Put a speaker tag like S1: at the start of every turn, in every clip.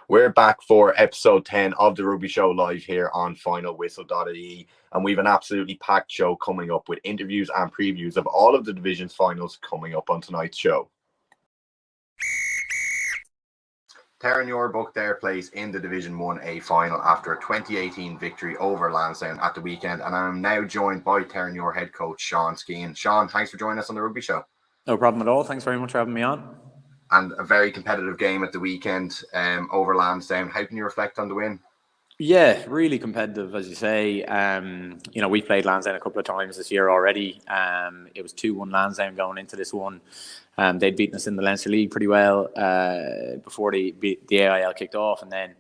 S1: We're back for episode 10 of the Rugby Show live here on finalwhistle.ie, and we've an absolutely packed show coming up with interviews and previews of all of the division's finals coming up on tonight's show. Terenure booked their place in the Division 1A final after a 2018 victory over Lansdowne at the weekend, and I'm now joined by Terenure head coach Skehan. Sean, thanks for joining us on the Rugby Show.
S2: No problem at all. Thanks very much for having me on.
S1: And a very competitive game at the weekend over Lansdowne. How can you reflect on the win?
S2: Yeah, really competitive, as you say. We've played Lansdowne a couple of times this year already. It was 2-1 Lansdowne going into this one. They'd beaten us in the Leinster League pretty well before the AIL kicked off, and then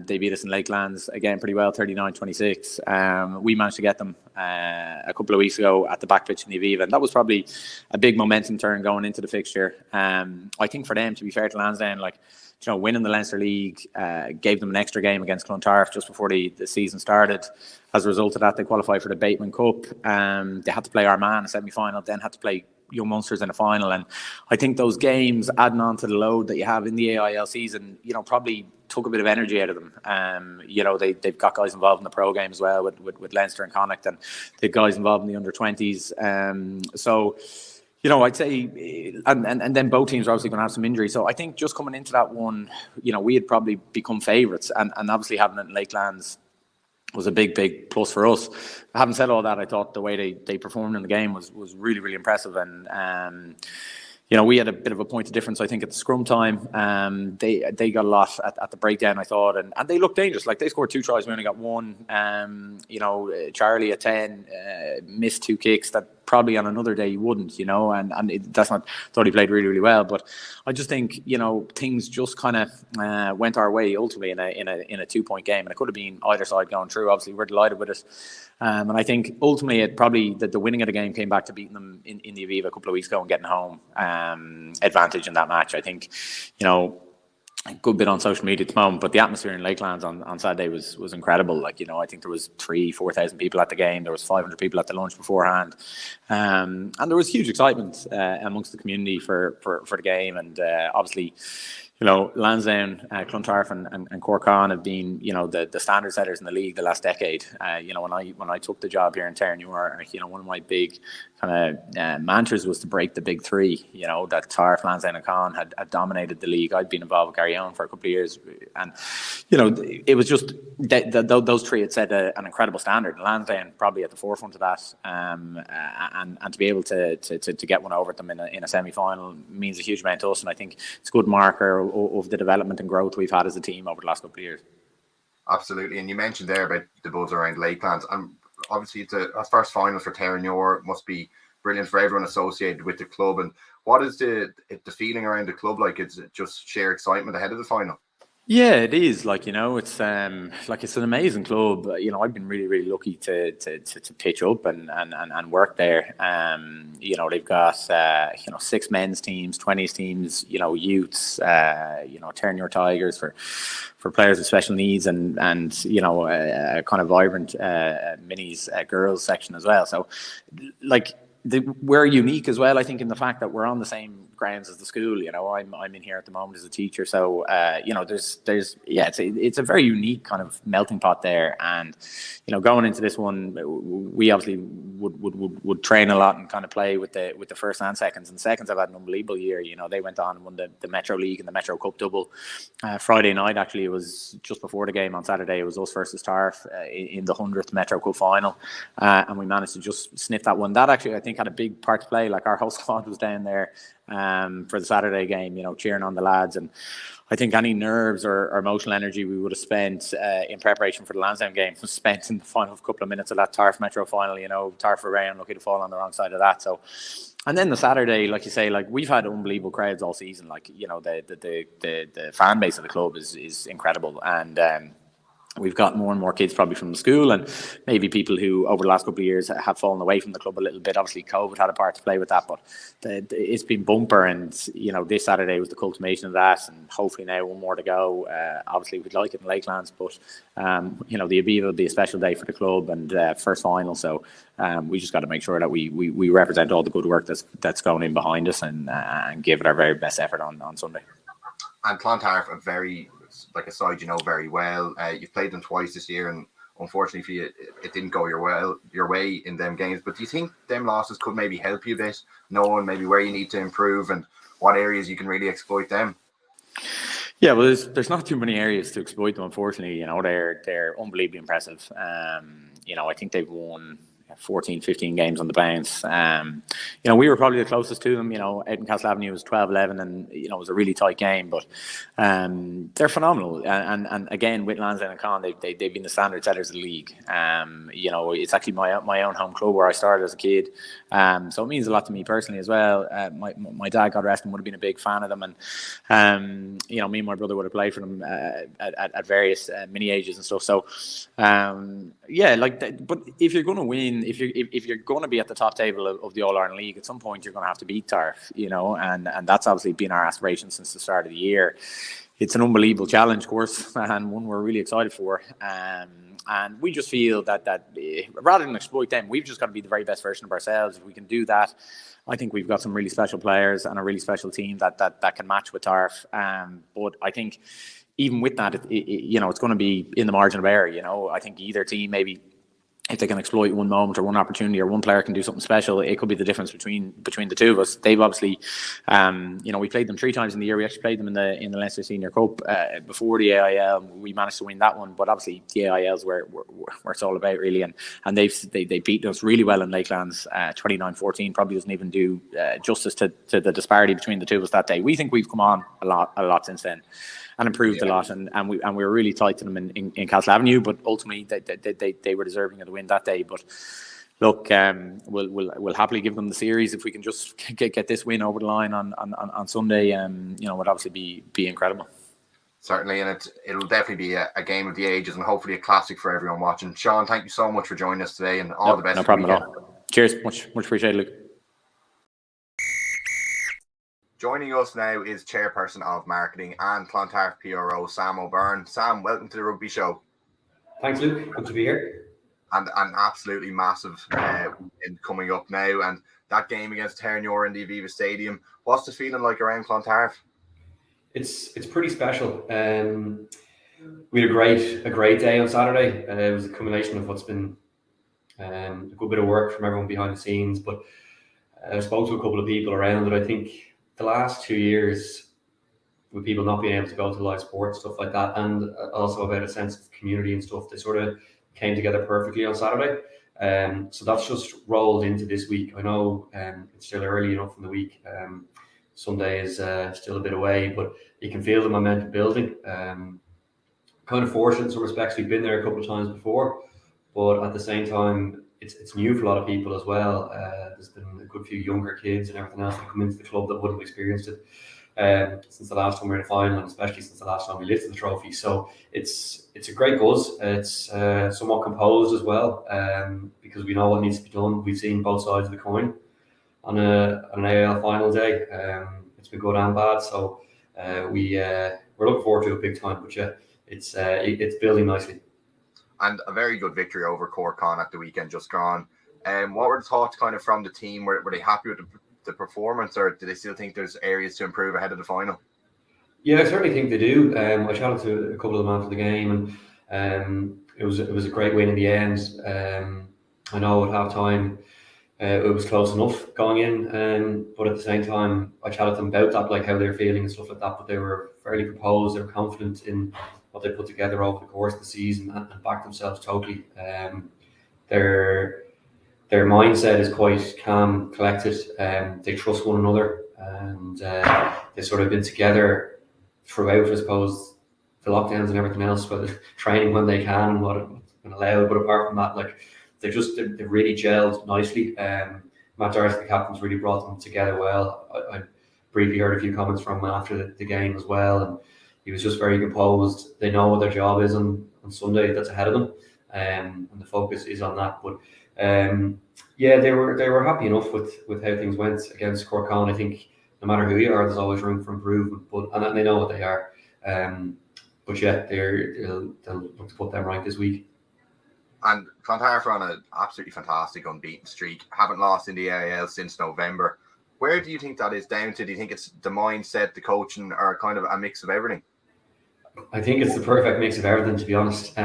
S2: they beat us in Lakelands again pretty well, 39-26. We managed to get them a couple of weeks ago at the back pitch in the Aviva, and that was probably a big momentum turn going into the fixture. I think for them, to be fair to Lansdowne, winning the Leinster League gave them an extra game against Clontarf just before the season started. As a result of that, they qualified for the Bateman Cup. They had to play Armagh in a semi-final, then had to play Young Munsters in a final, and I think those games, adding on to the load that you have in the AIL season, probably took a bit of energy out of them. They've got guys involved in the pro game as well with Leinster and Connacht, and they've guys involved in the under-20s. I'd say, and then both teams are obviously going to have some injuries. So I think just coming into that one, we had probably become favourites, and obviously having it in Lakelands was a big plus for us. Having said all that, I thought the way they performed in the game was really, really impressive. And we had a bit of a point of difference, I think, at the scrum time. They got a lot at the breakdown, I thought, and they looked dangerous. Like, they scored 2 tries, we only got 1. Charlie at 10 missed 2 kicks that probably on another day he wouldn't, that's not, thought he played really, really well. But I just think, things just kind of went our way ultimately in a 2-point game, and it could have been either side going through. Obviously, we're delighted with it. And I think ultimately it probably the winning of the game came back to beating them in the Aviva a couple of weeks ago and getting home advantage in that match. I think, a good bit on social media at the moment, but the atmosphere in Lakelands on Saturday was incredible. I think there was 3,000-4,000 people at the game. There was 500 people at the lunch beforehand, and there was huge excitement amongst the community for the game. And obviously, Lansdowne, Clontarf and Corkán have been, the standard setters in the league the last decade. When I took the job here in Terenure, one of my big kind of mantras was to break the big three. That Tarf, Lansdowne and Con had dominated the league. I'd been involved with Garryowen for a couple of years, and it was just those three had set an incredible standard. And Lansdowne probably at the forefront of that, and to be able to get one over them in a semi-final means a huge amount to us. And I think it's a good marker of the development and growth we've had as a team over the last couple of years.
S1: Absolutely. And you mentioned there about the buzz around Lakelands, and obviously it's a first final for Terenure. Must be brilliant for everyone associated with the club. And what is the feeling around the club like? Is it just sheer excitement ahead of the final?
S2: Yeah, it is. It's it's an amazing club. I've been really, really lucky to pitch up and work there. They've got 6 men's teams, 20s teams, youths, Terenure Tigers for players with special needs, and a kind of vibrant minis girls section as well. So we're unique as well, I think, in the fact that we're on the same grounds as the school. I'm in here at the moment as a teacher, so it's a very unique kind of melting pot there. And going into this one, we obviously would train a lot and kind of play with the first and seconds. And seconds have had an unbelievable year. They went on and won the Metro League and the Metro Cup double. Friday night, actually, it was just before the game on Saturday. It was us versus Tarf in the 100th Metro Cup final, and we managed to just sniff that one. That actually, I think, had a big part to play. Our whole squad was down there for the Saturday game, cheering on the lads. And I think any nerves or emotional energy we would have spent in preparation for the Lansdowne game was spent in the final couple of minutes of that Tarf Metro final. Tarf were very unlucky to fall on the wrong side of that. So, and then the Saturday, like you say, we've had unbelievable crowds all season. The fan base of the club is incredible, and we've got more and more kids probably from the school, and maybe people who over the last couple of years have fallen away from the club a little bit. Obviously COVID had a part to play with that, but it's been bumper, and this Saturday was the culmination of that, and hopefully now one more to go. Obviously we'd like it in Lakelands, but the Aviva will be a special day for the club, and first final, so we just got to make sure that we represent all the good work that's going in behind us, and give it our very best effort on Sunday.
S1: And Clontarf, a very like a side you know very well. You've played them twice this year, and unfortunately for you, it didn't go your way in them games. But do you think them losses could maybe help you a bit, knowing maybe where you need to improve and what areas you can really exploit them?
S2: Yeah, well, there's not too many areas to exploit them. Unfortunately, they're unbelievably impressive. I think they've won 14, 15 games on the bounce. We were probably the closest to them. Out in Castle Avenue was 12-11, and it was a really tight game. But they're phenomenal. And again, with Lansdowne and Con, they've been the standard setters of the league. It's actually my own home club where I started as a kid. So it means a lot to me personally as well. My dad, God rest him, would have been a big fan of them, and me and my brother would have played for them at various mini ages and stuff. So but if you're going to win, if you're going to be at the top table of the All Ireland League, at some point you're going to have to beat Tarf, and that's obviously been our aspiration since the start of the year. It's an unbelievable challenge, of course, and one we're really excited for. And we just feel that rather than exploit them, we've just got to be the very best version of ourselves. If we can do that, I think we've got some really special players and a really special team that can match with Tarf. But I think even with that, it's going to be in the margin of error. I think either team maybe, if they can exploit one moment or one opportunity or one player can do something special, it could be the difference between the two of us. They've obviously, we played them 3 times in the year. We actually played them in the Leinster Senior Cup before the AIL. We managed to win that one, but obviously the AIL's where it's all about really. And they beat us really well in Lakelands 29-14. Probably doesn't even do justice to the disparity between the two of us that day. We think we've come on a lot since then and improved a lot, and we were really tight to them in Castle Avenue, but ultimately they were deserving of the win that day. But look, we'll happily give them the series if we can just get this win over the line on Sunday. Would obviously be incredible.
S1: Certainly, and it'll definitely be a game of the ages and hopefully a classic for everyone watching. Sean, thank you so much for joining us today, and all the best.
S2: No problem at all. Cheers, much appreciated, Luke.
S1: Joining us now is Chairperson of Marketing and Clontarf PRO, Sam O'Byrne. Sam, welcome to the Rugby Show.
S3: Thanks, Luke. Good to be here.
S1: And an absolutely massive weekend coming up now. And that game against Terenure in the Aviva Stadium, what's the feeling like around Clontarf?
S3: It's pretty special. We had a great day on Saturday. It was a combination of what's been a good bit of work from everyone behind the scenes. But I spoke to a couple of people around it. I think the last 2 years, with people not being able to go to live sports, stuff like that, and also about a sense of community and stuff, they sort of came together perfectly on Saturday. So that's just rolled into this week. I know it's still early enough in the week. Sunday is still a bit away, but you can feel the momentum building. Kind of fortunate in some respects. We've been there a couple of times before, but at the same time, it's new for a lot of people as well. There's been a good few younger kids and everything else that come into the club that wouldn't have experienced it since the last time we were in the final, and especially since the last time we lifted the trophy. So it's a great buzz. It's somewhat composed as well, because we know what needs to be done. We've seen both sides of the coin on an AIL final day. It's been good and bad. So we're looking forward to it big time. But yeah, it's building nicely.
S1: And a very good victory over Cork at the weekend just gone. What were the thoughts kind of from the team? Were they happy with the performance, or do they still think there's areas to improve ahead of the final?
S3: Yeah, I certainly think they do. I chatted to a couple of them after the game, and it was a great win in the end. I know at half time it was close enough going in, but at the same time I chatted to them about that, like how they're feeling and stuff like that. But they were fairly composed. They were confident in what they put together over the course of the season and backed themselves totally. Their mindset is quite calm, collected. They trust one another, and they've sort of been together throughout, I suppose, the lockdowns and everything else, whether training when they can, what has been allowed. But apart from that, like they've really gelled nicely. Matt Darcy, the captain's really brought them together well. I briefly heard a few comments from him after the game as well, and he was just very composed. They know what their job is on Sunday that's ahead of them, and the focus is on that. But yeah, they were happy enough with how things went against Cork. I think no matter who you are, there's always room for improvement. And they know what they are. But yeah, they'll look to put them right this week.
S1: And Clontarf are on an absolutely fantastic unbeaten streak. Haven't lost in the AIL since November. Where do you think that is down to? Do you think it's the mindset, the coaching, or kind of a mix of everything?
S3: I think it's the perfect mix of everything, to be honest.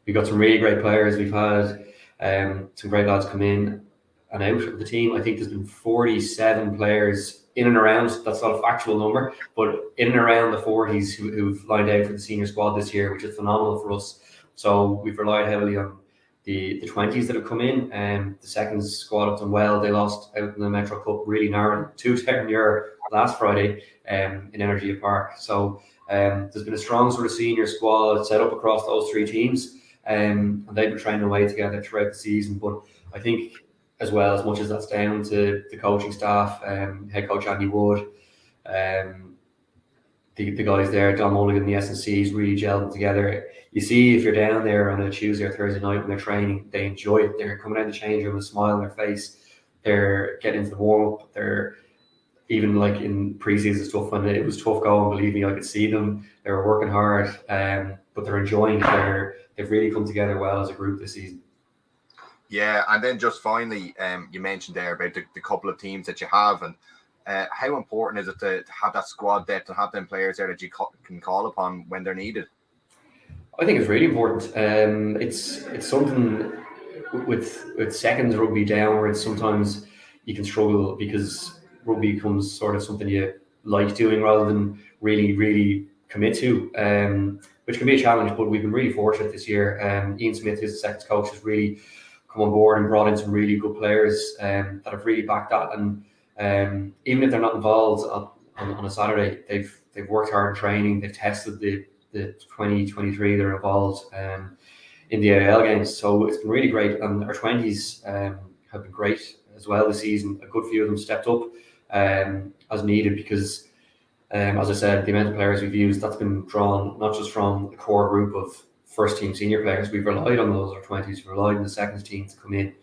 S3: We've got some really great players. We've had some great lads come in and out of the team. I think there's been 47 players in and around. That's not a factual number, but in and around the 40s who've lined out for the senior squad this year, which is phenomenal for us. So we've relied heavily on the 20s that have come in. The second squad have done well. They lost out in the Metro Cup really narrowly to Terenure last Friday in Energia Park. So there's been a strong sort of senior squad set up across those three teams, and they've been training away together throughout the season. But I think, as well, as much as that's down to the coaching staff, head coach Andy Wood, the guys there, Don Mulligan, the S&Cs really gelling together. You see, if you're down there on a Tuesday or Thursday night when they're training, they enjoy it. They're coming out of the change room with a smile on their face. They're getting into the warm-up. They're even like in pre-season stuff, when it was tough going, believe me, I could see them. They were working hard, but they're enjoying it. They've really come together well as a group this season.
S1: Yeah, and then just finally, you mentioned there about the couple of teams that you have, and how important is it to have that squad depth, to have them players there that you can call upon when they're needed?
S3: I think it's really important. It's something with seconds rugby downwards. Sometimes you can struggle because rugby becomes sort of something you like doing rather than really commit to, which can be a challenge. But we've been really fortunate this year. Ian Smith, who's the seconds coach, has really come on board and brought in some really good players that have really backed that. And even if they're not involved on a Saturday, they've worked hard in training. They've tested the 2023 they're involved in the AIL games, so it's been really great. And our 20s have been great as well this season. A good few of them stepped up as needed because, as I said, the amount of players we've used, that's been drawn not just from the core group of first team senior players. We've relied on those, our 20s, we've relied on the seconds team to come in,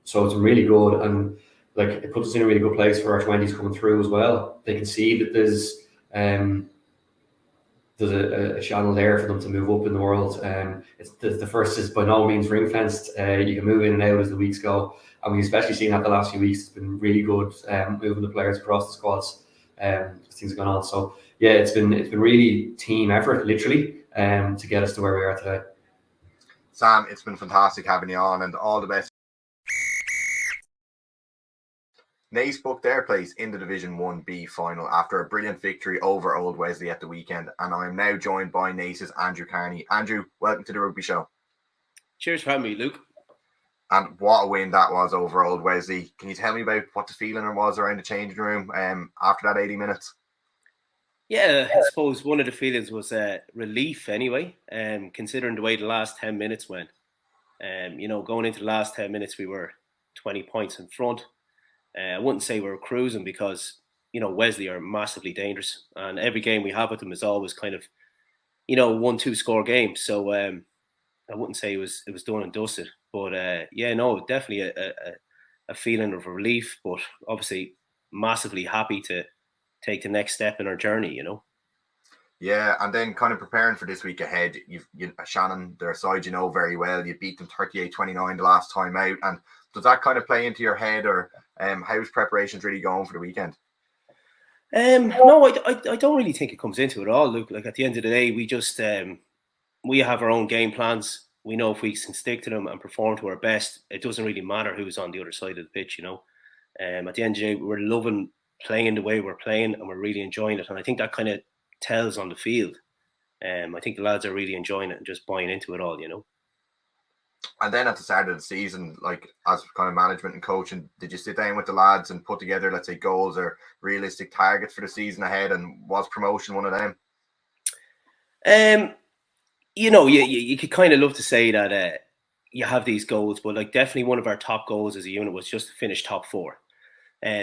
S3: so it's been really good, and like it puts us in a really good place for our 20s coming through as well. They can see that there's a channel there for them to move up in the world. It's the first is by no means ring fenced. You can move in and out as the weeks go, and we've especially seen that the last few weeks. It's been really good moving the players across the squads as things have gone on. So yeah, it's been really team effort, literally, to get us to where we are today.
S1: Sam, it's been fantastic having you on, and all the best. Naas booked their place in the Division 1B final after a brilliant victory over Old Wesley at the weekend, and I am now joined by Naas's Andrew Kearney. Andrew, welcome to the Rugby Show.
S4: Cheers for having me, Luke.
S1: And what a win that was over Old Wesley. Can you tell me about what the feeling was around the changing room after that 80 minutes?
S4: Yeah, I suppose one of the feelings was relief anyway, considering the way the last 10 minutes went. Going into the last 10 minutes, we were 20 points in front. I wouldn't say we were cruising because, Wesley are massively dangerous, and every game we have with them is always kind of, 1-2 score games. So I wouldn't say it was done and dusted, but definitely a feeling of relief, but obviously massively happy to take the next step in our journey,
S1: Yeah, and then kind of preparing for this week ahead, you've Shannon, their side, very well. You beat them 38-29 the last time out, and does that kind of play into your head, or how's preparations really going for the weekend?
S4: No, I don't really think it comes into it at all, Luke. Like, at the end of the day, we just we have our own game plans. We know if we can stick to them and perform to our best, it doesn't really matter who's on the other side of the pitch, At the end of the day, we're loving playing the way we're playing, and we're really enjoying it. And I think that kind of tells on the field. I think the lads are really enjoying it and just buying into it all,
S1: And then at the start of the season, like as kind of management and coaching, did you sit down with the lads and put together, let's say, goals or realistic targets for the season ahead? And was promotion one of them?
S4: You could kind of love to say that you have these goals, but like definitely one of our top goals as a unit was just to finish top 4.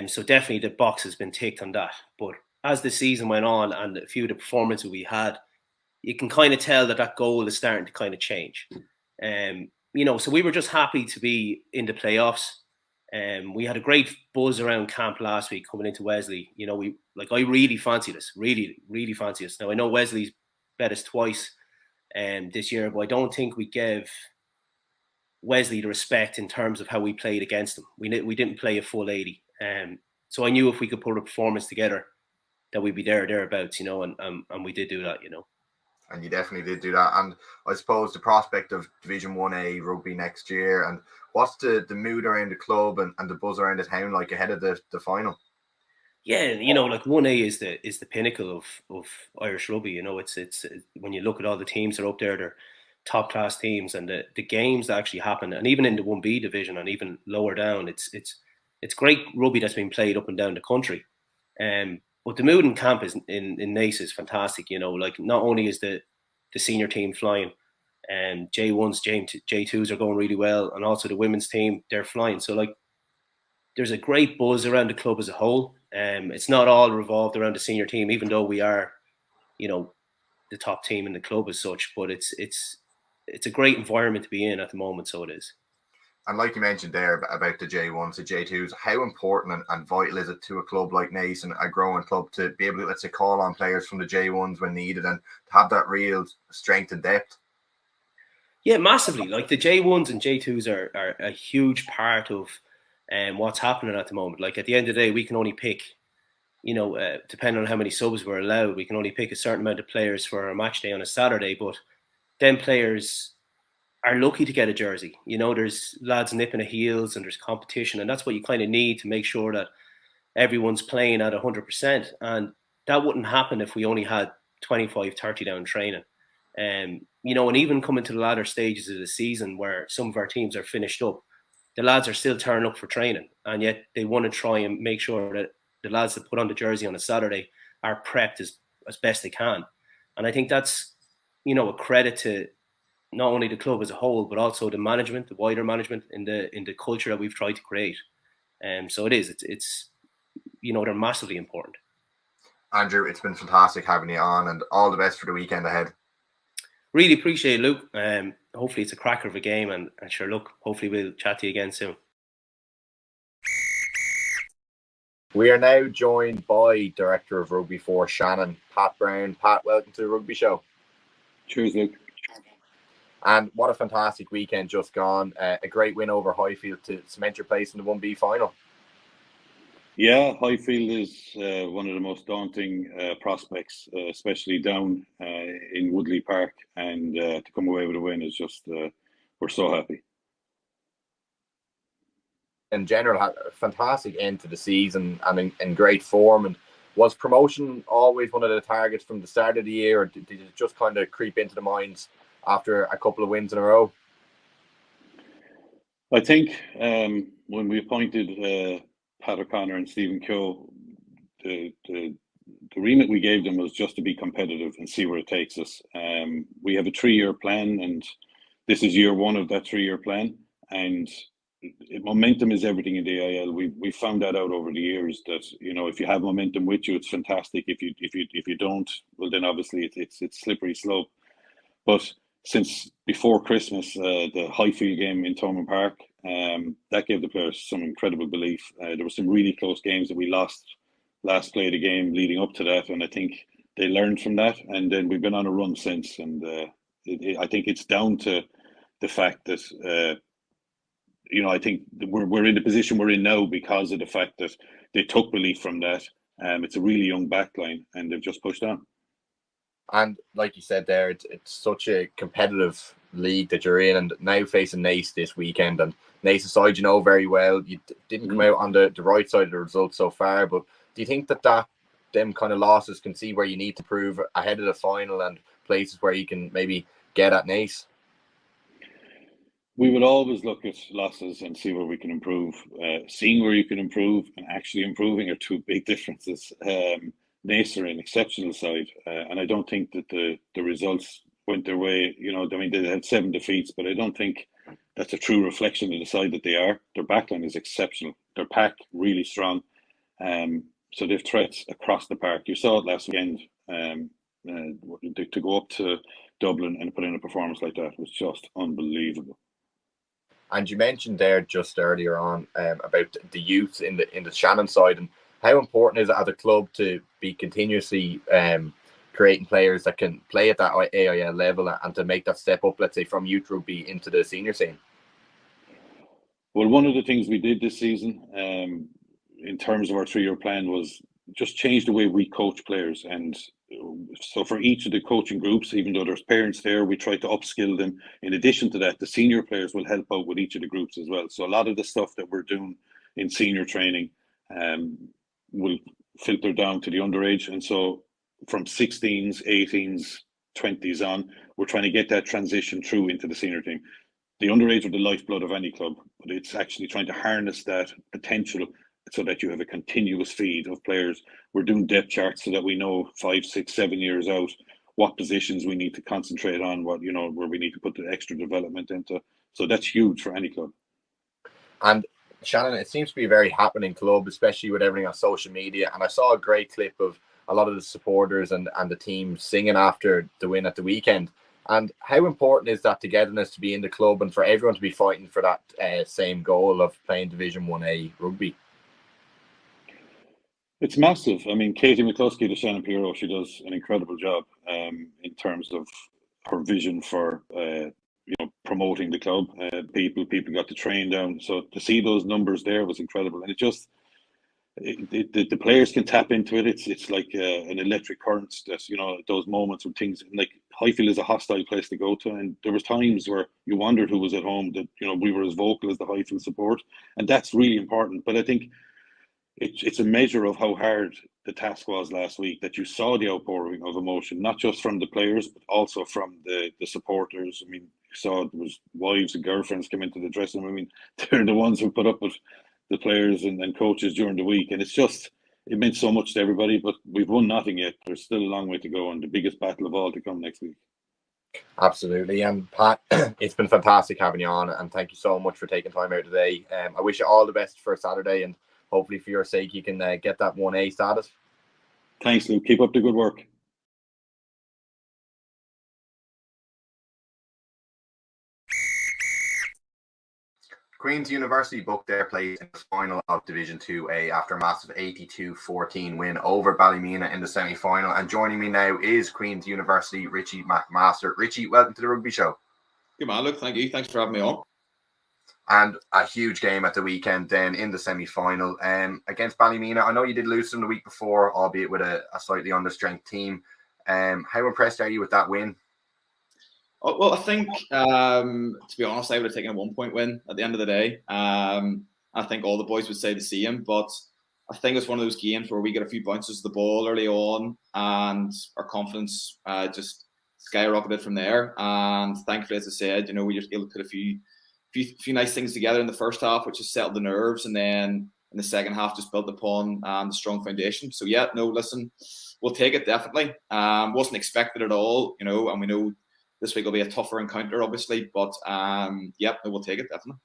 S4: So definitely the box has been ticked on that. But as the season went on and a few of the performances we had, you can kind of tell that goal is starting to kind of change. So we were just happy to be in the playoffs. We had a great buzz around camp last week coming into Wesley. I really fancied us, really fancy us. Now I know Wesley's bet us twice this year, but I don't think we gave Wesley the respect in terms of how we played against them. We didn't play a full 80. So I knew if we could put a performance together that we'd be thereabouts, and we did do that,
S1: And you definitely did do that. And I suppose the prospect of Division 1A rugby next year, and what's the mood around the club and the buzz around the town like ahead of the final?
S4: Yeah, you know, like 1A is the pinnacle of Irish rugby. You know, it's when you look at all the teams that are up there, they're top class teams, and the games that actually happen, and even in the 1B division and even lower down, it's great rugby that's been played up and down the country. But the mood in camp in Naas is fantastic. You know, like not only is the senior team flying, and J1s, J2s are going really well, and also the women's team, they're flying. So like, there's a great buzz around the club as a whole. It's not all revolved around the senior team, even though we are, you know, the top team in the club as such. But it's a great environment to be in at the moment. So it is.
S1: And like you mentioned there about the J1s, the J2s, how important and vital is it to a club like Naas and a growing club to be able to, let's say, call on players from the J1s when needed and to have that real strength and depth?
S4: Yeah, massively. Like the J1s and J2s are a huge part of what's happening at the moment. Like at the end of the day, we can only pick, you know, depending on how many subs we're allowed, we can only pick a certain amount of players for our match day on a Saturday. But then players are lucky to get a jersey. You know, there's lads nipping at heels and there's competition, and that's what you kind of need to make sure that everyone's playing at 100%. And that wouldn't happen if we only had 25, 30 down training. You know, and even coming to the latter stages of the season where some of our teams are finished up, the lads are still turning up for training, and yet they want to try and make sure that the lads that put on the jersey on a Saturday are prepped as best they can. And I think that's, you know, a credit to not only the club as a whole, but also the management, the wider management in the culture that we've tried to create. So it's you know, they're massively important.
S1: Andrew, it's been fantastic having you on, and all the best for the weekend ahead.
S4: Really appreciate it, Luke. Hopefully it's a cracker of a game, and sure, look, hopefully we'll chat to you again soon.
S1: We are now joined by Director of Rugby for Shannon, Pat Browne. Pat, welcome to the Rugby Show.
S5: Cheers, Luke.
S1: And what a fantastic weekend just gone. A great win over Highfield to cement your place in the 1B final.
S5: Yeah, Highfield is one of the most daunting prospects, especially down in Woodley Park. And to come away with a win is just, we're so happy.
S1: In general, had a fantastic end to the season and in great form. And was promotion always one of the targets from the start of the year, or did it just kind of creep into the minds after a couple of wins in a row?
S5: I think when we appointed Pat O'Connor and Stephen Keogh, the remit we gave them was just to be competitive and see where it takes us. We have a 3-year plan, and this is year 1 of that 3-year plan. And momentum is everything in the AIL. We found that out over the years, that, you know, if you have momentum with you, it's fantastic. If you don't, well, then obviously it's slippery slope. But since before Christmas, the Highfield game in Thomond Park, that gave the players some incredible belief. There were some really close games that we lost last play of the game leading up to that, and I think they learned from that, and then we've been on a run since. And I think it's down to the fact that you know, I think we're in the position we're in now because of the fact that they took belief from that. It's a really young backline, and they've just pushed on.
S1: And like you said there, it's such a competitive league that you're in, and now facing Naas this weekend. And Naas' side, you know very well, you didn't come out on the right side of the results so far, but do you think that them kind of losses can see where you need to prove ahead of the final and places where you can maybe get at Naas?
S5: We would always look at losses and see where we can improve. Seeing where you can improve and actually improving are two big differences. Naas are an exceptional side, and I don't think that the results went their way. You know, I mean, they had 7 defeats, but I don't think that's a true reflection of the side that they are. Their backline is exceptional. Their pack really strong. So they have threats across the park. You saw it last weekend. To go up to Dublin and put in a performance like that was just unbelievable.
S1: And you mentioned there just earlier on about the youth in the Shannon side, and how important is it as a club to be continuously creating players that can play at that AIL level and to make that step up, let's say, from youth rugby into the senior scene?
S5: Well, one of the things we did this season in terms of our 3-year plan was just change the way we coach players. And so for each of the coaching groups, even though there's parents there, we try to upskill them. In addition to that, the senior players will help out with each of the groups as well. So a lot of the stuff that we're doing in senior training will filter down to the underage. And so from 16s, 18s, 20s on, we're trying to get that transition through into the senior team. The underage are the lifeblood of any club, but it's actually trying to harness that potential so that you have a continuous feed of players. We're doing depth charts so that we know 5, 6, 7 years out what positions we need to concentrate on, what, you know, where we need to put the extra development into. So that's huge for any club.
S1: And Shannon, it seems to be a very happening club, especially with everything on social media. And I saw a great clip of a lot of the supporters and the team singing after the win at the weekend. And how important is that togetherness to be in the club and for everyone to be fighting for that same goal of playing Division 1A rugby?
S5: It's massive. I mean, Katie McCluskey, the Shannon Piero, she does an incredible job in terms of her vision for promoting the club. People got to train down. So to see those numbers there was incredible. And the players can tap into it. It's like an electric current. That's, you know, those moments when things like Highfield is a hostile place to go to, and there was times where you wondered who was at home. That, you know, we were as vocal as the Highfield support, and that's really important. But I think it's a measure of how hard the task was last week, that you saw the outpouring of emotion, not just from the players, but also from the supporters. I mean, you saw there was wives and girlfriends come into the dressing room. I mean, they're the ones who put up with the players and coaches during the week. And it meant so much to everybody, but we've won nothing yet. There's still a long way to go, and the biggest battle of all to come next week.
S1: Absolutely. And Pat, it's been fantastic having you on, and thank you so much for taking time out today. I wish you all the best for Saturday, and hopefully for your sake you can get that 1A status.
S5: Thanks, Luke. Keep up the good work.
S1: Queen's University booked their place in the final of Division 2A after a massive 82-14 win over Ballymena in the semi-final. And joining me now is Queen's University Ritchie McMaster. Ritchie, welcome to the Rugby Show.
S6: Good man, look, thank you. Thanks for having me on.
S1: And a huge game at the weekend then in the semi-final against Ballymena. I know you did lose them the week before, albeit with a slightly understrength team. How impressed are you with that win?
S6: Well, I think, to be honest, I would have taken a 1-point win at the end of the day. I think all the boys would say the same, but I think it's one of those games where we get a few bounces of the ball early on and our confidence just skyrocketed from there. And thankfully, as I said, you know, we just able to put a few nice things together in the first half, which just settled the nerves, and then in the second half just built upon the strong foundation. So yeah, no, listen, we'll take it definitely. Wasn't expected at all, you know, and we know this week will be a tougher encounter, obviously, but yeah, no, we'll take it definitely.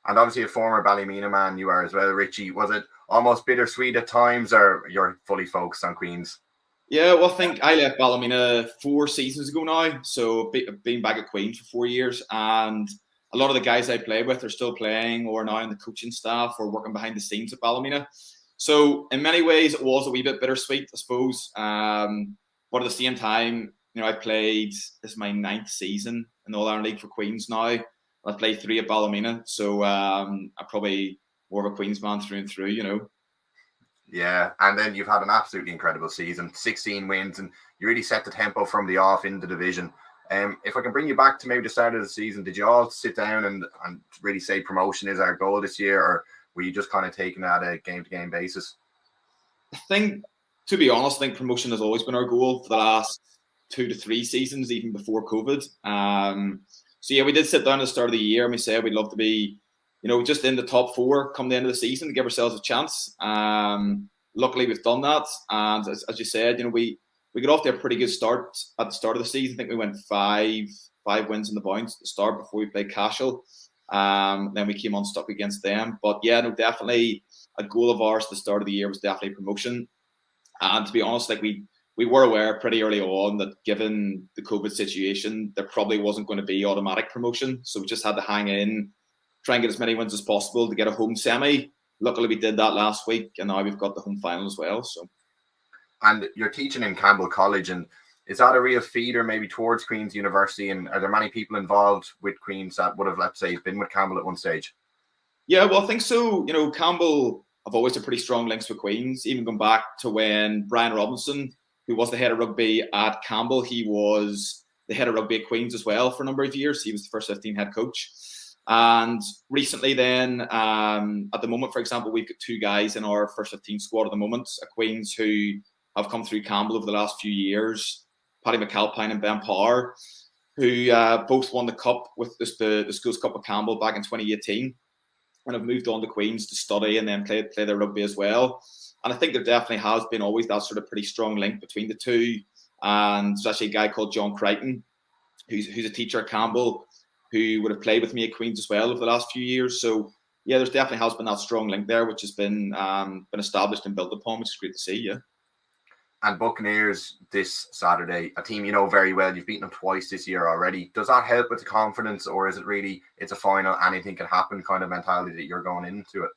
S1: And obviously a former Ballymena man you are as well, Ritchie. Was it almost bittersweet at times, or you're fully focused on Queens?
S6: Yeah, well, I think I left Ballymena 4 seasons ago now, so been back at Queens for 4 years, and a lot of the guys I played with are still playing or now in the coaching staff or working behind the scenes at Ballymena. So in many ways, it was a wee bit bittersweet, I suppose. But at the same time, you know, this is my 9th season in the All Ireland League for Queens now. I've played 3 at Ballymena, so I'm probably more of a Queens man through and through, you know.
S1: Yeah, and then you've had an absolutely incredible season, 16 wins, and you really set the tempo from the off in the division. If I can bring you back to maybe the start of the season, did you all sit down and really say promotion is our goal this year, or were you just kind of taking that a game-to-game basis?
S6: I think, to be honest, I think promotion has always been our goal for the last 2 to 3 seasons, even before COVID. So yeah, we did sit down at the start of the year and we said we'd love to be, you know, just in the top 4 come the end of the season to give ourselves a chance. Luckily, we've done that, and as you said, you know, we got off to a pretty good start at the start of the season. I think we went 5 wins in the bounce at the start before we played Cashel. Then we came unstuck against them. But yeah, no, definitely a goal of ours at the start of the year was definitely promotion. And to be honest, like we were aware pretty early on that given the COVID situation, there probably wasn't going to be automatic promotion. So we just had to hang in, try and get as many wins as possible to get a home semi. Luckily, we did that last week, and now we've got the home final as well. So.
S1: And you're teaching in Campbell College, and is that a real feeder maybe towards Queen's University? And are there many people involved with Queen's that would have, let's say, been with Campbell at one stage?
S6: Yeah, well, I think so. You know, Campbell have always had pretty strong links with Queens, even going back to when Brian Robinson, who was the head of rugby at Campbell, he was the head of rugby at Queens as well for a number of years. He was the first 15 head coach. And recently then, at the moment, for example, we've got 2 guys in our first 15 squad at the moment at Queens who have come through Campbell over the last few years, Paddy McAlpine and Ben Power, who both won the cup with the Schools Cup with Campbell back in 2018 and have moved on to Queens to study and then play their rugby as well. And I think there definitely has been always that sort of pretty strong link between the two. And there's actually a guy called John Crichton, who's a teacher at Campbell, who would have played with me at Queens as well over the last few years. So yeah, there's definitely has been that strong link there, which has been established and built upon, which is great to see. Yeah.
S1: And Buccaneers this Saturday, a team you know very well. You've beaten them twice this year already. Does that help with the confidence, or is it really it's a final, anything can happen kind of mentality that you're going into it?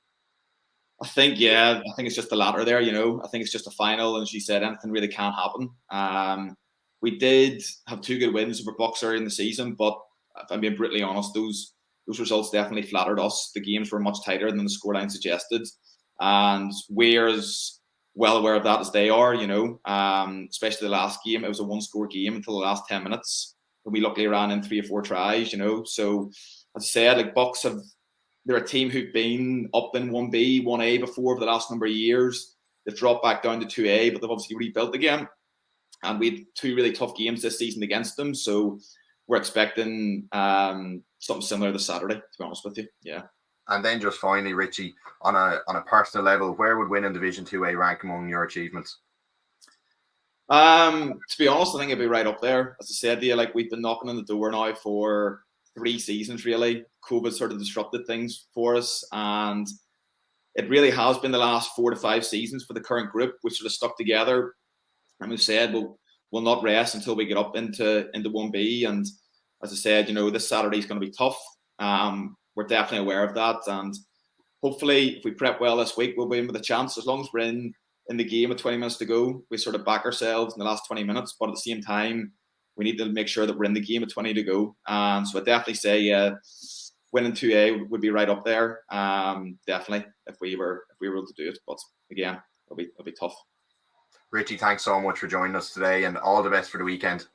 S6: I think it's just the latter there. I think it's just a final, and as you said, anything really can happen. We did have 2 good wins over Bucks early in the season, but if I'm being brutally honest, those results definitely flattered us. The games were much tighter than the scoreline suggested, and we're as well aware of that as they are. Especially the last game, it was a 1-score game until the last 10 minutes, and we luckily ran in 3 or 4 tries. So as I said, like Bucks they're a team who've been up in 1B, 1A before over the last number of years. They've dropped back down to 2A, but they've obviously rebuilt again. And we had 2 really tough games this season against them. So we're expecting something similar this Saturday, to be honest with you. Yeah.
S1: And then just finally, Ritchie, on a personal level, where would winning Division 2A rank among your achievements?
S6: To be honest, I think it'd be right up there. As I said to you, like we've been knocking on the door now for 3 seasons, really. COVID sort of disrupted things for us, and it really has been the last 4 to 5 seasons for the current group, which sort of stuck together. And we've said we'll not rest until we get up into 1B. And as I said, this Saturday is going to be tough. We're definitely aware of that, and hopefully, if we prep well this week, we'll be in with a chance. As long as we're in the game with 20 minutes to go, we sort of back ourselves in the last 20 minutes. But at the same time, we need to make sure that we're in the game with 20 to go. So I'd definitely say winning 2A would be right up there. Definitely, if we were able to do it. But again, it'll be tough.
S1: Ritchie, thanks so much for joining us today, and all the best for the weekend.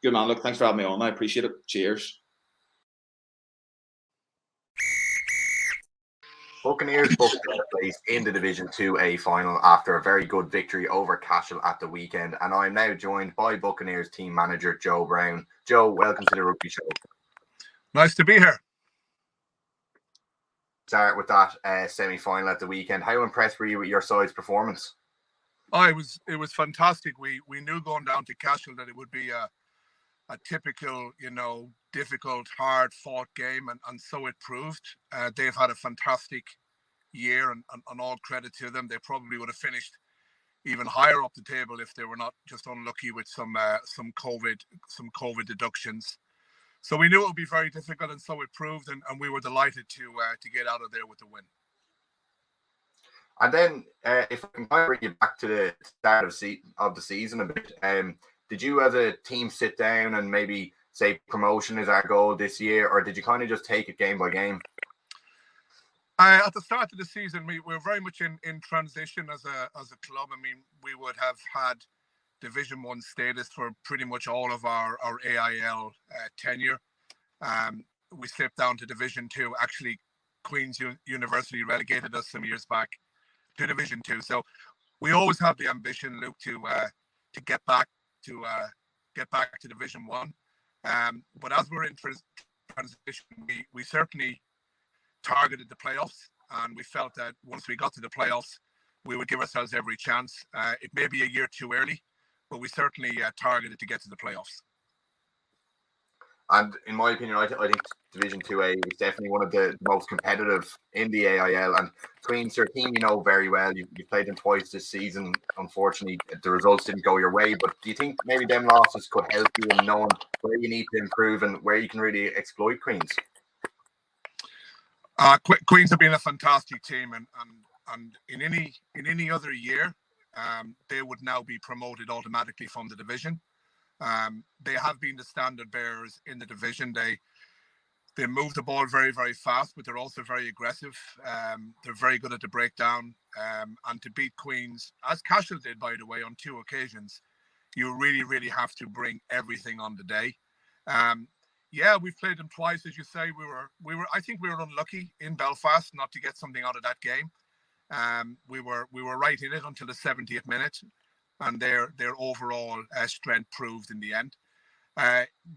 S6: Good man. Look, thanks for having me on. I appreciate it. Cheers.
S1: Buccaneers booked their place in the Division 2A final after a very good victory over Cashel at the weekend. And I'm now joined by Buccaneers team manager Joe Browne. Joe, welcome to the Rugby Show.
S7: Nice to be here.
S1: Start with that semi-final at the weekend. How impressed were you with your side's performance?
S7: Oh, it was fantastic. We knew going down to Cashel that it would be a typical, difficult, hard-fought game, and so it proved. They've had a fantastic year, and all credit to them. They probably would have finished even higher up the table if they were not just unlucky with some COVID deductions. So we knew it would be very difficult, and so it proved, and we were delighted to get out of there with the win.
S1: And then, if I can bring you back to the start of the season a bit, did you as a team sit down and maybe say promotion is our goal this year, or did you kind of just take it game by game?
S7: At the start of the season, we were very much in transition as a club. I mean, we would have had Division 1 status for pretty much all of our AIL tenure. We slipped down to Division 2. Actually, Queen's University relegated us some years back to Division 2. So we always have the ambition, Luke, to get back to Division 1. But as we're in transition, we certainly targeted the playoffs, and we felt that once we got to the playoffs, we would give ourselves every chance. It may be a year too early, but we certainly targeted to get to the playoffs.
S1: And in my opinion, I think Division 2A is definitely one of the most competitive in the AIL. And Queen's your team, very well. You played them twice this season. Unfortunately, the results didn't go your way. But do you think maybe them losses could help you in knowing where you need to improve and where you can really exploit Queen's?
S7: Queen's have been a fantastic team, and in any other year, they would now be promoted automatically from the division. They have been the standard bearers in the division. They move the ball very, very fast, but they're also very aggressive. They're very good at the breakdown. And to beat Queens, as Cashel did, by the way, on 2 occasions, you really, really have to bring everything on the day. Yeah, we've played them twice, as you say. I think we were unlucky in Belfast not to get something out of that game. We were right in it until the 70th minute, and their overall strength proved in the end.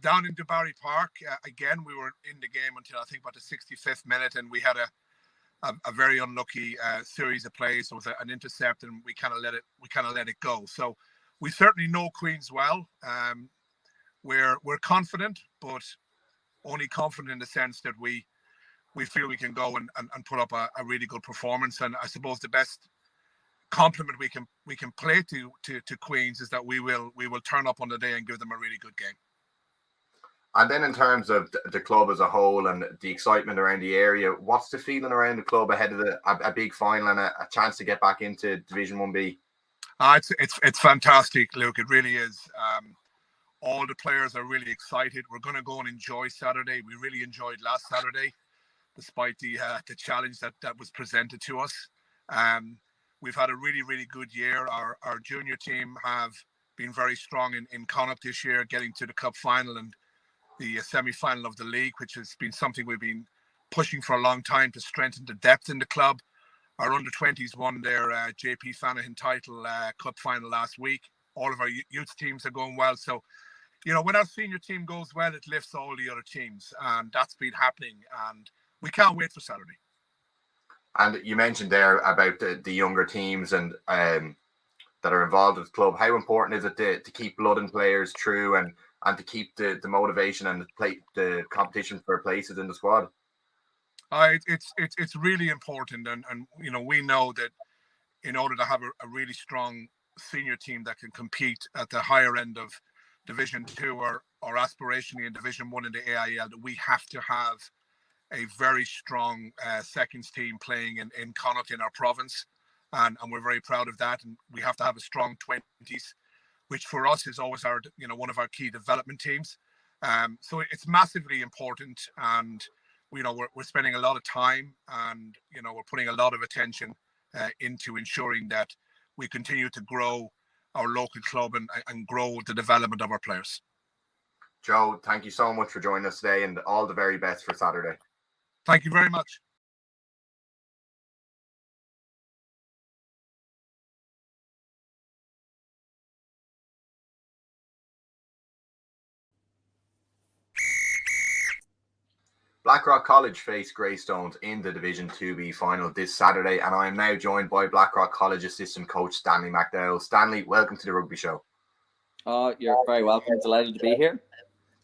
S7: Down in Dubarry Park, again, we were in the game until I think about the 65th minute, and we had a very unlucky series of plays. So it was an intercept, and we kind of let it go. So we certainly know Queens well. We're confident, but only confident in the sense that we feel we can go and put up a really good performance. And I suppose the best compliment we can play to Queens is that we will turn up on the day and give them a really good game.
S1: And then in terms of the club as a whole and the excitement around the area, what's the feeling around the club ahead of a big final and a chance to get back into Division 1B?
S7: It's fantastic, Luke. It really is. All the players are really excited. We're going to go and enjoy Saturday. We really enjoyed last Saturday, despite the challenge that was presented to us. We've had a really, really good year. Our junior team have been very strong in Connacht this year, getting to the cup final and the semi-final of the league, which has been something we've been pushing for a long time to strengthen the depth in the club. Our under-20s won their JP Fanahan title cup final last week. All of our youth teams are going well. So, when our senior team goes well, it lifts all the other teams. And that's been happening. And we can't wait for Saturday.
S1: And you mentioned there about the younger teams and that are involved with the club. How important is it to keep blood and players true and to keep the motivation and the competition for places in the squad?
S7: It's really important, and we know that in order to have a really strong senior team that can compete at the higher end of Division 2 or aspirationally in Division 1 in the AIL, that we have to have a very strong seconds team playing in Connacht in our province, and we're very proud of that. And we have to have a strong 20s, which for us is always our one of our key development teams. So it's massively important, and we're spending a lot of time, and we're putting a lot of attention into ensuring that we continue to grow our local club and grow the development of our players.
S1: Joe, thank you so much for joining us today, and all the very best for Saturday.
S7: Thank you very much.
S1: Blackrock College face Greystones in the Division 2B final this Saturday, and I am now joined by Blackrock College assistant coach Stanley McDowell. Stanley, welcome to the Rugby Show.
S8: You're very welcome. Delighted to be here.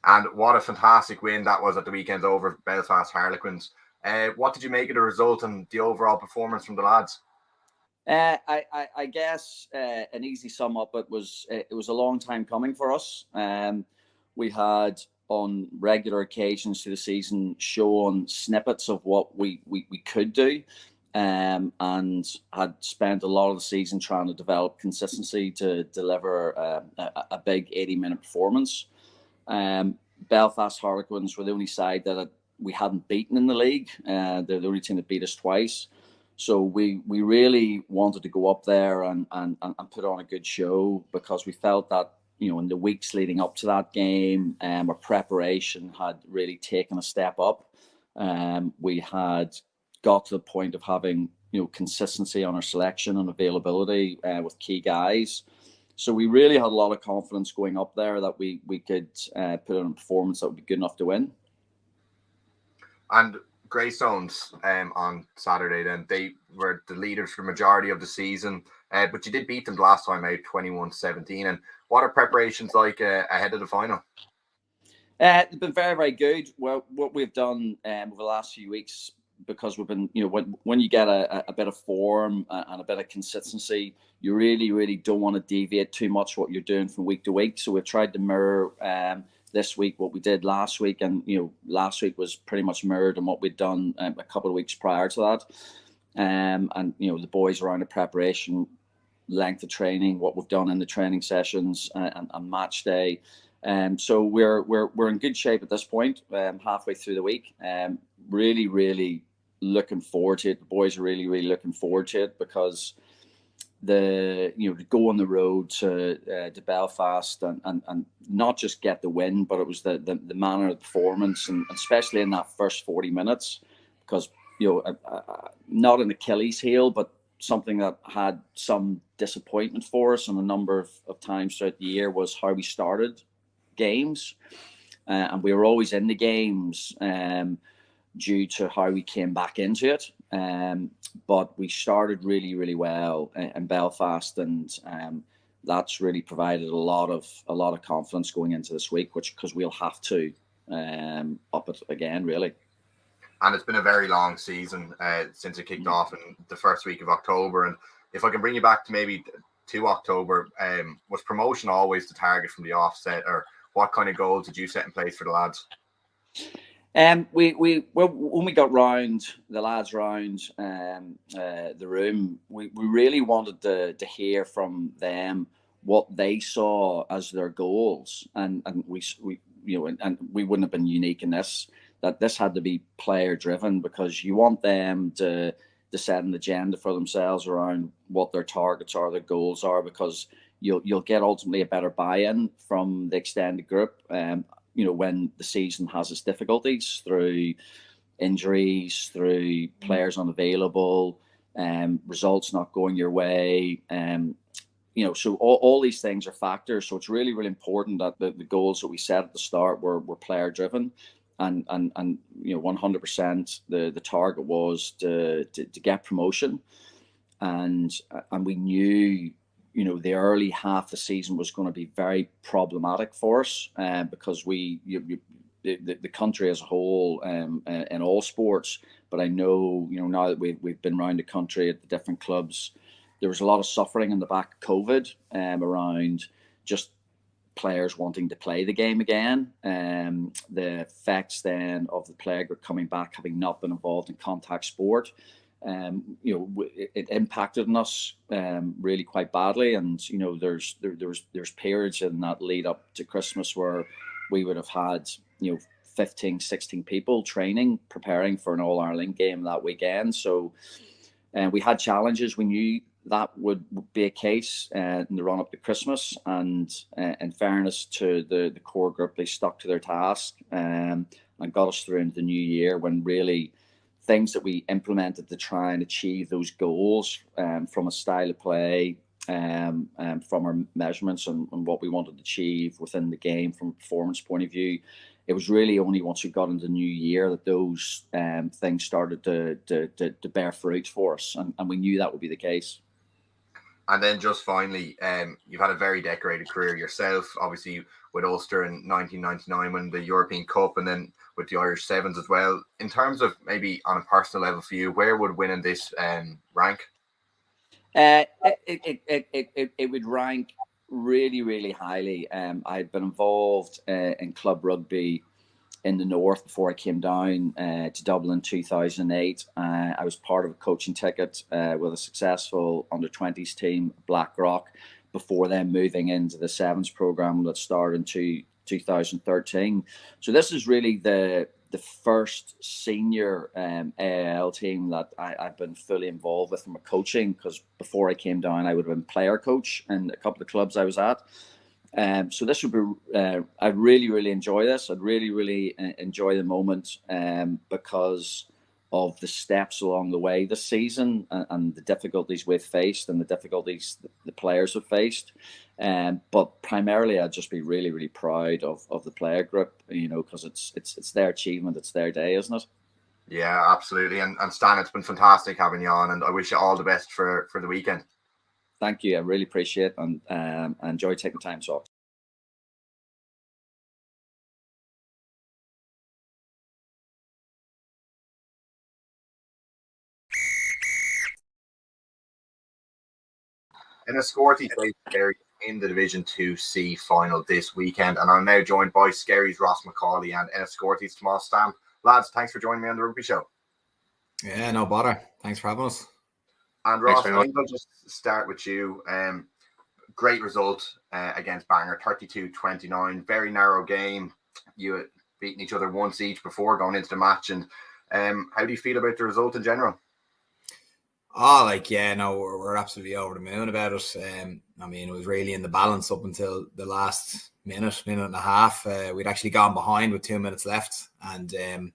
S1: And what a fantastic win that was at the weekend over Belfast Harlequins. What did you make of the result and the overall performance from the lads?
S8: I guess an easy sum up. It was a long time coming for us. We had on regular occasions through the season shown snippets of what we could do, and had spent a lot of the season trying to develop consistency to deliver a big 80-minute performance. Belfast Harlequins were the only side that we hadn't beaten in the league. They're the only team that beat us twice. So we really wanted to go up there and put on a good show, because we felt that in the weeks leading up to that game, our preparation had really taken a step up. We had got to the point of having consistency on our selection and availability with key guys. So we really had a lot of confidence going up there that we could put on a performance that would be good enough to win.
S1: And Greystones on Saturday, then they were the leaders for the majority of the season, but you did beat them last time out 21-17. And what are preparations like ahead of the final?
S8: They've been very, very good. Well, what we've done over the last few weeks, because we've been, when you get a bit of form and a bit of consistency, you really, really don't want to deviate too much what you're doing from week to week. So we've tried to mirror this week what we did last week, and last week was pretty much mirrored on what we'd done a couple of weeks prior to that. And the boys around the preparation, length of training, what we've done in the training sessions and match day. So we're in good shape at this point, halfway through the week. Really looking forward to it. The boys are really looking forward to it, because to go on the road to Belfast and not just get the win, but it was the manner of the performance, and especially in that first 40 minutes, because not an Achilles heel, but something that had some disappointment for us on a number of times throughout the year was how we started games, and we were always in the games due to how we came back into it. But we started really well in Belfast, and that's really provided a lot of confidence going into this week, because we'll have to up it again, really.
S1: And it's been a very long season since it kicked off in the first week of October. And if I can bring you back to maybe to October, was promotion always the target from the offset, or what kind of goals did you set in place for the lads?
S8: When we got round the lads round the room, we really wanted to hear from them what they saw as their goals, and we wouldn't have been unique in this, that this had to be player driven, because you want them to set an agenda for themselves around what their targets are, their goals are, because you'll get ultimately a better buy-in from the extended group. When the season has its difficulties through injuries, through players unavailable, results not going your way, so all these things are factors. So it's really important that the goals that we set at the start were player driven, and 100% the target was to get promotion, and we knew the early half of the season was going to be very problematic for us, because the country as a whole, in all sports, but I know, now that we've been around the country at the different clubs, there was a lot of suffering in the back of COVID, around just players wanting to play the game again. The effects then of the player group coming back, having not been involved in contact sport, it impacted on us really quite badly. And there's periods in that lead up to Christmas where we would have had 15, 16 people training, preparing for an All Ireland game that weekend. So we had challenges. We knew that would be a case in the run up to Christmas, and in fairness to the core group, they stuck to their task and got us through into the new year, when really things that we implemented to try and achieve those goals, from a style of play, from our measurements and what we wanted to achieve within the game from a performance point of view. It was really only once we got into the new year that those things started to bear fruit for us, and we knew that would be the case.
S1: And then just finally, you've had a very decorated career yourself, obviously with Ulster in 1999 winning the European Cup, and then with the Irish Sevens as well. In terms of maybe on a personal level for you, where would winning this rank?
S8: It would rank really highly. I'd been involved in club rugby in the north before I came down to Dublin in 2008. I was part of a coaching ticket with a successful under-20s team, Blackrock, before then moving into the Sevens program that started in 2013. So this is really the first senior AIL team that I've been fully involved with from a coaching, because before I came down, I would have been player coach in a couple of clubs I was at. So this would be, I'd really enjoy this. I'd really enjoy the moment because of the steps along the way this season, and the difficulties we've faced and the difficulties the players have faced. But primarily, I'd just be really proud of the player group, because it's their achievement, it's their day, isn't it?
S1: Yeah, absolutely. And Stan, it's been fantastic having you on, and I wish you all the best for the weekend.
S8: Thank you. I really appreciate it, and I enjoy taking time to talk.
S1: Enniscorthy plays Skerries in the Division 2C final this weekend, and I'm now joined by Skerries' Ross McAuley and Enniscorthy's Tomás Stamp. Lads, thanks for joining me on the Rugby Show.
S9: Yeah, no bother. Thanks for having us.
S1: And Ross, I think I'll just start with you. great result against Bangor, 32-29. Very narrow game. You beating each other once each before going into the match. And how do you feel about the result in general?
S9: Oh, we're absolutely over the moon about it. I mean, it was really in the balance up until the last minute and a half. We'd actually gone behind with 2 minutes left, and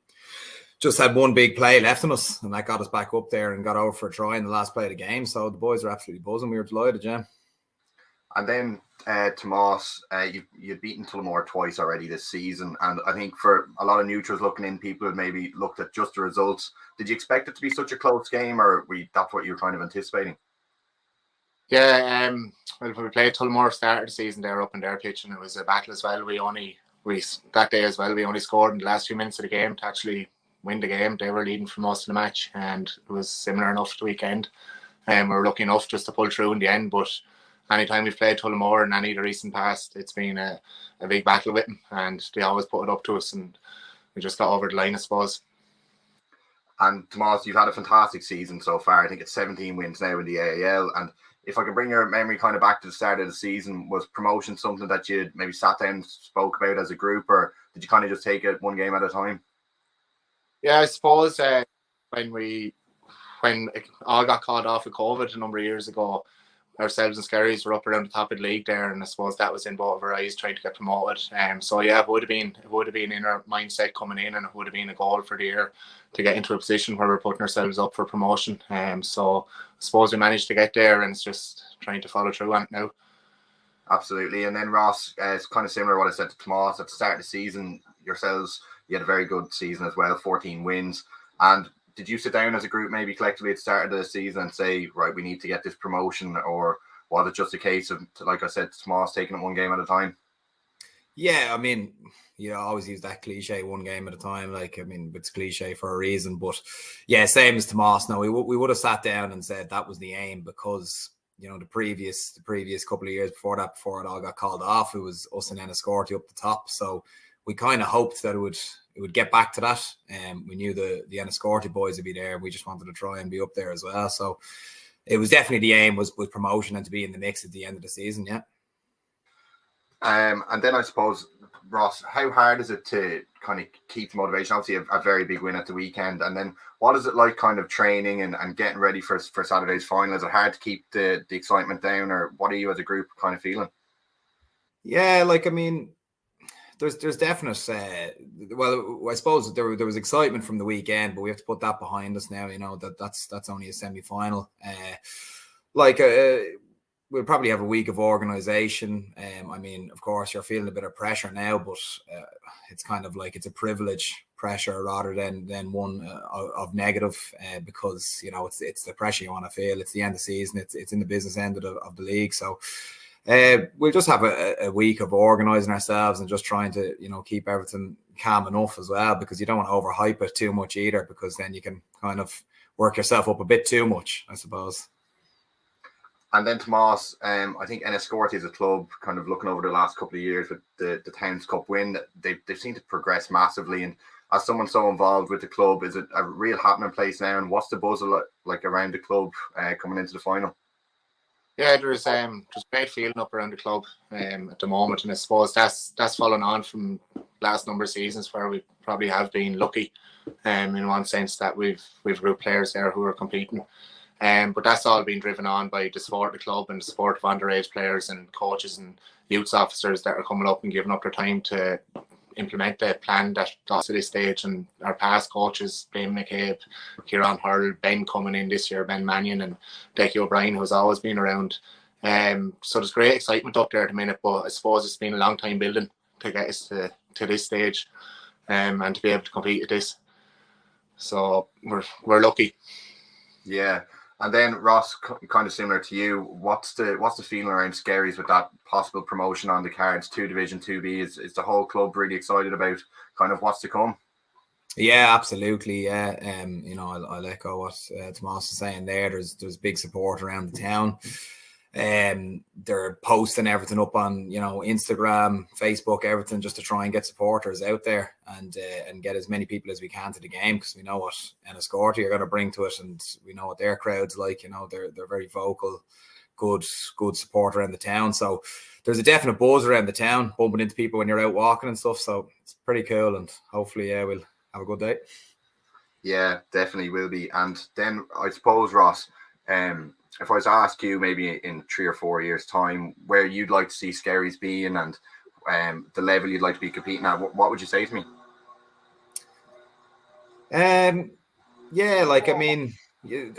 S9: just had one big play left on us, and that got us back up there and got over for a try in the last play of the game. So the boys were absolutely buzzing. We were delighted, yeah.
S1: And then Tomás, you've beaten Tullamore twice already this season, and I think for a lot of neutrals looking in, people had maybe looked at just the results. Did you expect it to be such a close game, or that's what you were kind of anticipating?
S10: Yeah, well, we played Tullamore started the season there up in their pitch, and it was a battle as well. That day as well, we only scored in the last few minutes of the game to actually win the game. They were leading for most of the match, and it was similar enough the weekend. We were lucky enough just to pull through in the end, but anytime we've played Tullamore in any of the recent past, it's been a big battle with them, and they always put it up to us, and we just got over the line, I suppose.
S1: And Tomás, you've had a fantastic season so far. I think it's 17 wins now in the AIL. And if I can bring your memory kind of back to the start of the season, was promotion something that you'd maybe sat down and spoke about as a group, or did you kind of just take it one game at a time?
S10: Yeah, I suppose when it all got called off with COVID a number of years ago, ourselves and Skerries were up around the top of the league there, and I suppose that was in both of our eyes trying to get promoted. So yeah, it would have been in our mindset coming in, and it would have been a goal for the year to get into a position where we're putting ourselves up for promotion. So I suppose we managed to get there, and it's just trying to follow through on it now.
S1: Absolutely. And then Ross, it's kind of similar to what I said to Tomás at the start of the season. Yourselves, you had a very good season as well, 14 wins. And did you sit down as a group maybe collectively at the start of the season and say, right, we need to get this promotion, or was it just a case of, like I said, Tomás taking it one game at a time?
S9: Yeah, I mean, you always use that cliche, one game at a time. It's cliche for a reason, but yeah, same as Tomás. No, we would have sat down and said that was the aim, because the previous couple of years before it all got called off, it was us and Enniscorthy up the top. So we kind of hoped that it would get back to that. We knew the Enniscorthy boys would be there. We just wanted to try and be up there as well. So it was definitely the aim was promotion and to be in the mix at the end of the season. Yeah.
S1: And then I suppose, Ross, how hard is it to kind of keep the motivation? Obviously a very big win at the weekend. And then what is it like kind of training and getting ready for Saturday's final? Is it hard to keep the excitement down, or what are you as a group kind of feeling? Yeah,
S9: there's definite. I suppose there was excitement from the weekend, but we have to put that behind us now. That's only a semi-final. We'll probably have a week of organisation. Of course, you're feeling a bit of pressure now, but it's kind of like it's a privilege pressure rather than one of negative, because it's the pressure you want to feel. It's the end of the season. It's in the business end of the league, so. We'll just have a week of organising ourselves and just trying to, keep everything calm enough as well, because you don't want to overhype it too much either, because then you can kind of work yourself up a bit too much, I suppose.
S1: And then Tomás, I think Enniscorthy as a club, kind of looking over the last couple of years with the Towns Cup win, they've seemed to progress massively. And as someone so involved with the club, is it a real happening place now? And what's the buzz like around the club coming into the final?
S10: Yeah, there's great feeling up around the club at the moment, and I suppose that's following on from last number of seasons where we probably have been lucky, in one sense that we've group players there who are competing, but that's all been driven on by the support of the club and the support of underage players and coaches and youth officers that are coming up and giving up their time to implement the plan that got to this stage. And our past coaches, Ben McCabe, Kieran Hurl, Ben coming in this year, Ben Mannion, and Decky O'Brien, who's always been around. So there's great excitement up there at the minute, but I suppose it's been a long time building to get us to this stage, and to be able to compete at this. So we're lucky.
S1: Yeah. And then Ross, kind of similar to you, what's the feeling around Skerries with that possible promotion on the cards to Division 2B? Is the whole club really excited about kind of what's to come?
S9: Yeah, absolutely. Yeah, I'll echo what Tomás is saying there. There's big support around the town. They're posting everything up on Instagram, Facebook, everything, just to try and get supporters out there and get as many people as we can to the game, because we know what Enniscorthy are going to bring to it, and we know what their crowd's like. They're very vocal. good support around the town. So there's a definite buzz around the town, bumping into people when you're out walking and stuff. So it's pretty cool, and hopefully, we'll have a good day.
S1: Yeah, definitely will be. And then I suppose, Ross, if I was to ask you maybe in 3 or 4 years' time where you'd like to see Skerries being and the level you'd like to be competing at, what would you say to me?
S9: Yeah, like, I mean,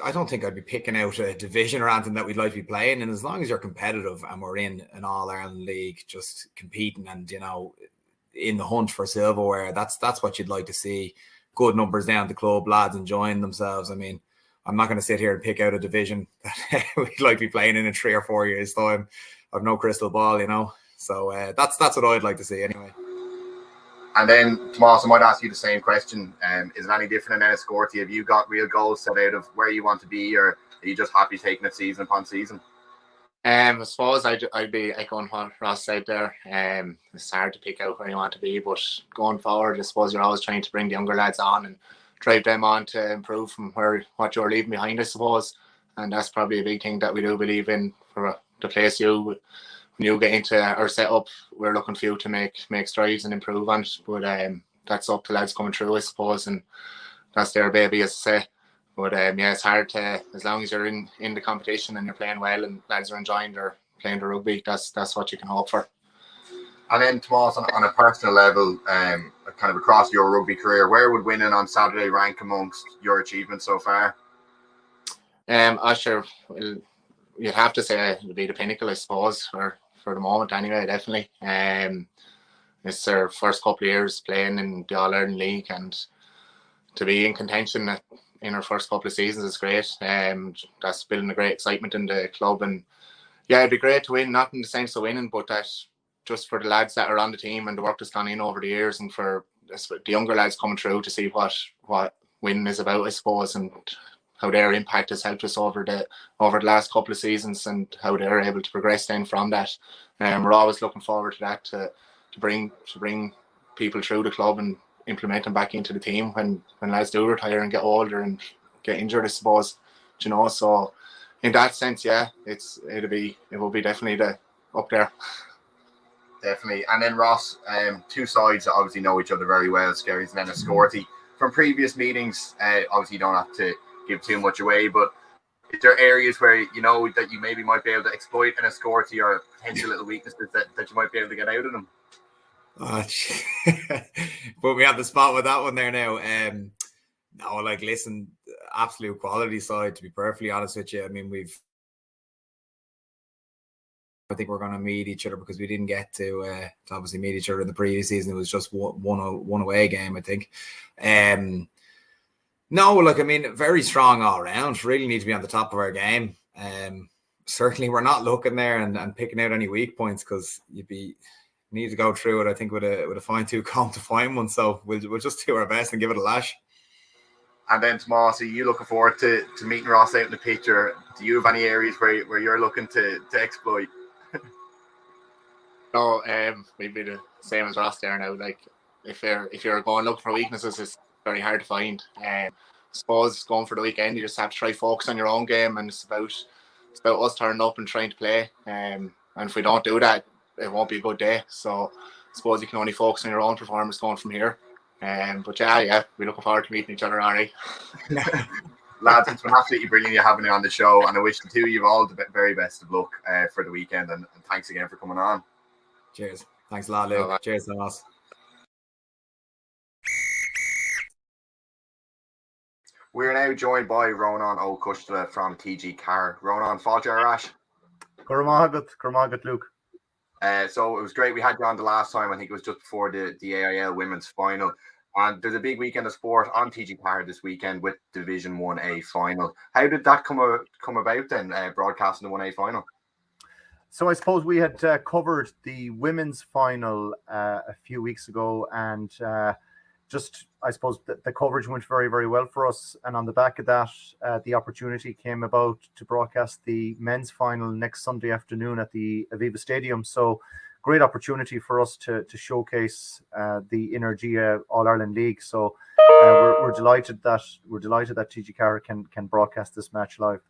S9: I don't think I'd be picking out a division or anything that we'd like to be playing. And as long as you're competitive and we're in an All Ireland League, just competing and, you know, in the hunt for silverware, that's what you'd like to see. Good numbers down the club, lads enjoying themselves. I mean, I'm not going to sit here and pick out a division that we'd like to be playing in 3 or 4 years' time. I've no crystal ball, you know. So that's what I'd like to see anyway.
S1: And then, Tomás, I might ask you the same question. Is it any different in Enniscorthy? Have you got real goals set out of where you want to be, or are you just happy taking it season upon season?
S10: I suppose I'd be echoing what Ross said there. It's hard to pick out where you want to be, but going forward, I suppose you're always trying to bring the younger lads on and drive them on to improve from what you're leaving behind, I suppose. And that's probably a big thing that we do believe in for the place when you get into our setup. We're looking for you to make strides and improve on it. But that's up to lads coming through, I suppose, and that's their baby, as I say. But yeah, it's hard to, as long as you're in the competition and you're playing well and lads are enjoying their playing the rugby, that's what you can hope for.
S1: And then, Tomás, on a personal level, kind of across your rugby career, where would winning on Saturday rank amongst your achievements so far?
S10: Sure, well, you'd have to say it would be the pinnacle, I suppose, for the moment anyway, definitely. It's their first couple of years playing in the All Ireland League, and to be in contention in our first couple of seasons is great. That's building a great excitement in the club, and yeah, it'd be great to win, not in the sense of winning, but that just for the lads that are on the team and the work that's gone in over the years, and for the younger lads coming through to see what winning is about, I suppose, and how their impact has helped us over the last couple of seasons, and how they're able to progress then from that. We're always looking forward to that, to bring people through the club and implement them back into the team when lads do retire and get older and get injured, I suppose. You know, so in that sense, yeah, it will be definitely up there.
S1: Definitely. And then, Ross, two sides that obviously know each other very well, Skerries and Enniscorthy. From previous meetings, obviously you don't have to give too much away, but is there areas where you know that you maybe might be able to exploit Enniscorthy or potential little weaknesses that you might be able to get out of them?
S9: Put me on the spot with that one there now. No, like, listen, absolute quality side, to be perfectly honest with you. I mean, I think we're going to meet each other because we didn't get to obviously meet each other in the previous season. It was just one away game, I think. No, like, I mean, very strong all around. Really need to be on the top of our game. Certainly, we're not looking there and picking out any weak points, because need to go through it, I think, with a fine-tooth comb to find one. So we'll just do our best and give it a lash.
S1: And then, Tomás, are you looking forward to meeting Ross out in the pitch, or do you have any areas where you're looking to exploit?
S10: No, we'd be the same as Ross there now. Like, if you're going looking for weaknesses, it's very hard to find. I suppose going for the weekend, you just have to try focus on your own game, and it's about us turning up and trying to play. And if we don't do that, it won't be a good day. So I suppose you can only focus on your own performance going from here. But yeah, we're looking forward to meeting each other, all right.
S1: Lads, it's been absolutely brilliant you having me on the show, and I wish the two of you all the very best of luck for the weekend, and thanks again for coming on.
S9: Cheers. Thanks a lot, Luke.
S10: Bye-bye.
S9: Cheers, Naas.
S1: We're now joined by Ronán Ó Coisdealbha from TG Carr. Ronán, Fáilte Rash.
S11: Cormagat, Luke.
S1: So it was great. We had you on the last time. I think it was just before the AIL Women's Final. And there's a big weekend of sport on TG Carr this weekend with Division 1A Final. How did that come about then, broadcasting the 1A Final?
S11: So I suppose we had covered the women's final a few weeks ago, and I suppose the coverage went very, very well for us. And on the back of that, the opportunity came about to broadcast the men's final next Sunday afternoon at the Aviva Stadium. So great opportunity for us to showcase the Energia All Ireland League. So we're delighted that TG Carr can broadcast this match live.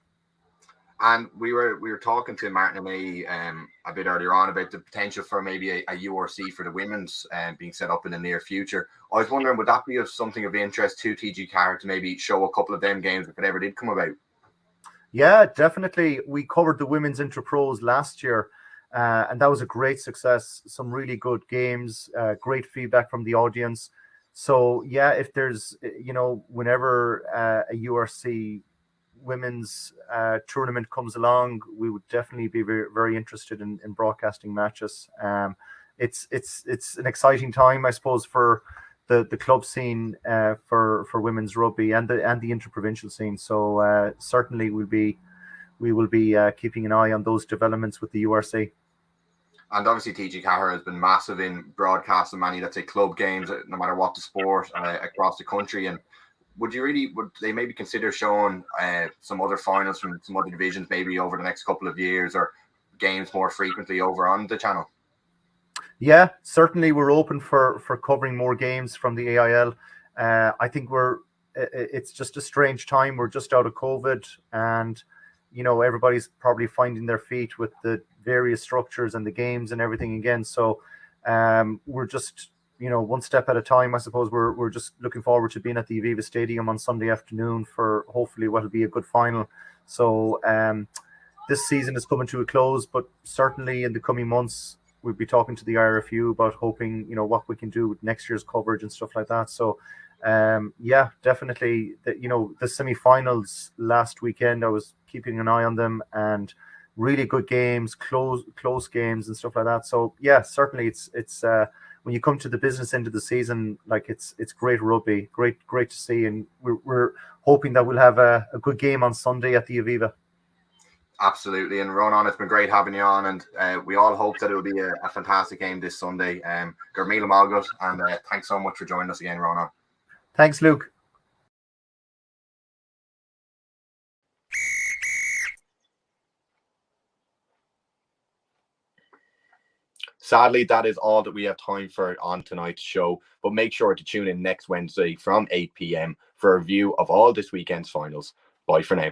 S1: And we were talking to Martin and me a bit earlier on about the potential for maybe a URC for the women's being set up in the near future. I was wondering, would that be of something of interest to TG Carr to maybe show a couple of them games if it ever did come about?
S11: Yeah, definitely. We covered the women's intra-pros last year, and that was a great success. Some really good games, great feedback from the audience. So yeah, if there's, whenever a URC women's tournament comes along, we would definitely be very, very interested in broadcasting matches. It's an exciting time, I suppose, for the club scene for women's rugby and the interprovincial scene. So certainly we will be keeping an eye on those developments with the URC.
S1: And obviously, TG Carr has been massive in broadcasting many, let's say, club games, no matter what the sport, across the country. And would they maybe consider showing some other finals from some other divisions maybe over the next couple of years, or games more frequently over on the channel?
S11: Yeah, certainly we're open for covering more games from the AIL. I think it's just a strange time. We're just out of COVID, and everybody's probably finding their feet with the various structures and the games and everything again. So we're just one step at a time. I suppose we're just looking forward to being at the Aviva Stadium on Sunday afternoon for hopefully what will be a good final. So this season is coming to a close, but certainly in the coming months we'll be talking to the IRFU about hoping what we can do with next year's coverage and stuff like that. So yeah, definitely the semi-finals last weekend, I was keeping an eye on them, and really good games, close games and stuff like that. So yeah, certainly it's when you come to the business end of the season, like it's great rugby, great to see, and we're hoping that we'll have a good game on Sunday at the Aviva.
S1: Absolutely. And Ronán, it's been great having you on, and we all hope that it will be a fantastic game this Sunday. Gurmila Malgut, and thanks so much for joining us again, Ronán.
S11: Thanks, Luke.
S1: Sadly, that is all that we have time for on tonight's show, but make sure to tune in next Wednesday from 8 p.m. for a review of all this weekend's finals. Bye for now.